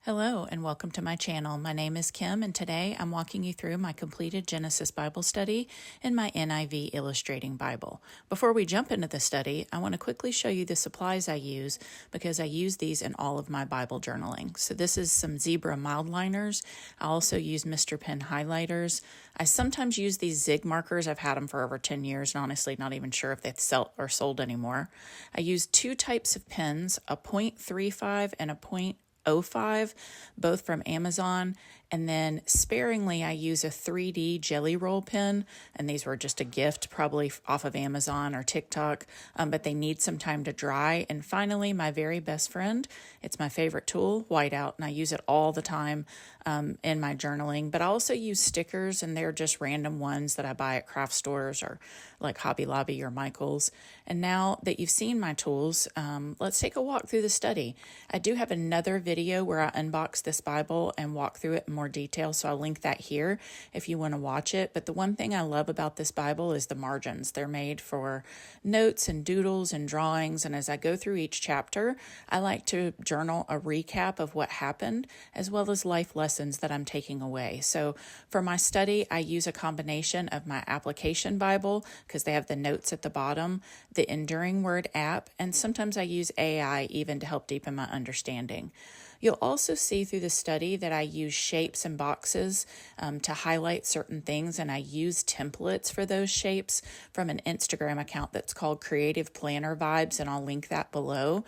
Hello and welcome to my channel. My name is Kim and today I'm walking you through my completed Genesis Bible study in my NIV Illustrating Bible. Before we jump into the study, I want to quickly show you the supplies I use because I use these in all of my Bible journaling. So this is some zebra mild liners. I also use Mr. Pen highlighters. I sometimes use these zig markers. I've had them for over 10 years and honestly not even sure if they sell or sold anymore. I use two types of pens, a .35 and a .05, both from Amazon, and then sparingly I use a 3D jelly roll pen, and these were just a gift probably off of Amazon or TikTok, but they need some time to dry. And finally, my very best friend, it's my favorite tool, whiteout, and I use it all the time in my journaling. But I also use stickers, and they're just random ones that I buy at craft stores or like Hobby Lobby or Michael's. And now that you've seen my tools, let's take a walk through the study. I do have another video where I unbox this Bible and walk through it in more detail, so I'll link that here if you want to watch it. But the one thing I love about this Bible is the margins. They're made for notes and doodles and drawings, and as I go through each chapter, I like to journal a recap of what happened as well as life lessons that I'm taking away. So for my study, I use a combination of my application Bible because they have the notes at the bottom, the Enduring Word app, and sometimes I use AI even to help deepen my understanding. You'll also see through the study that I use shapes and boxes to highlight certain things, and I use templates for those shapes from an Instagram account that's called Creative Planner Vibes, and I'll link that below.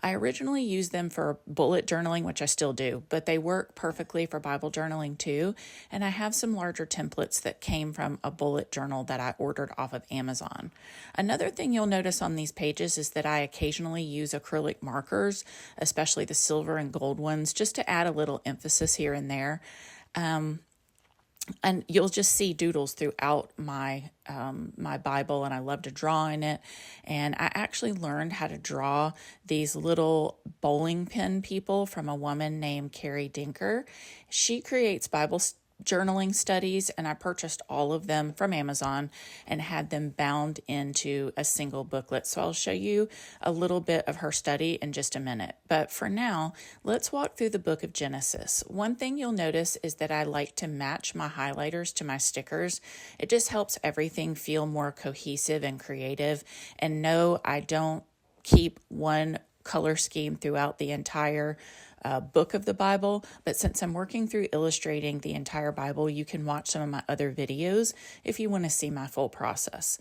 I originally used them for bullet journaling, which I still do, but they work perfectly for Bible journaling too, and I have some larger templates that came from a bullet journal that I ordered off of Amazon. Another thing you'll notice on these pages is that I occasionally use acrylic markers, especially the silver and gold ones, just to add a little emphasis here and there. And you'll just see doodles throughout my my Bible, and I love to draw in it. And I actually learned how to draw these little bowling pin people from a woman named Carrie Dinker. She creates Bible journaling studies, and I purchased all of them from Amazon and had them bound into a single booklet. So I'll show you a little bit of her study in just a minute. But for now, let's walk through the book of Genesis. One thing you'll notice is that I like to match my highlighters to my stickers. It just helps everything feel more cohesive and creative. And no, I don't keep one color scheme throughout the entire book of the Bible, but since I'm working through illustrating the entire Bible, you can watch some of my other videos if you want to see my full process.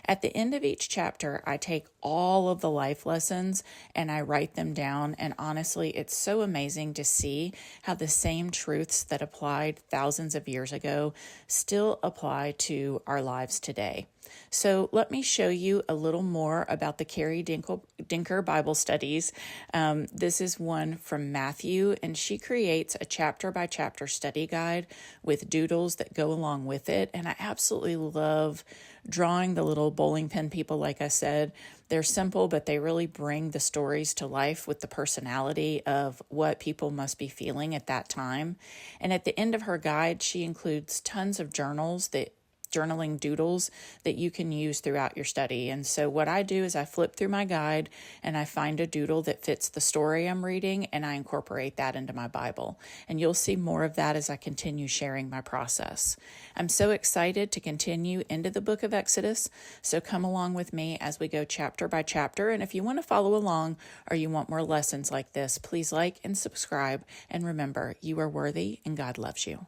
At the end of each chapter, I take all of the life lessons and I write them down. And honestly, it's so amazing to see how the same truths that applied thousands of years ago still apply to our lives today. So let me show you a little more about the Carrie Dinker Bible studies. This is one from Matthew, and she creates a chapter-by-chapter study guide with doodles that go along with it. And I absolutely love drawing the little bowling pin people, like I said. They're simple, but they really bring the stories to life with the personality of what people must be feeling at that time. And at the end of her guide, she includes tons of journaling doodles that you can use throughout your study. And so what I do is I flip through my guide and I find a doodle that fits the story I'm reading, and I incorporate that into my Bible. And you'll see more of that as I continue sharing my process. I'm so excited to continue into the book of Exodus, so come along with me as we go chapter by chapter. And if you want to follow along or you want more lessons like this, please like and subscribe. And remember, you are worthy and God loves you.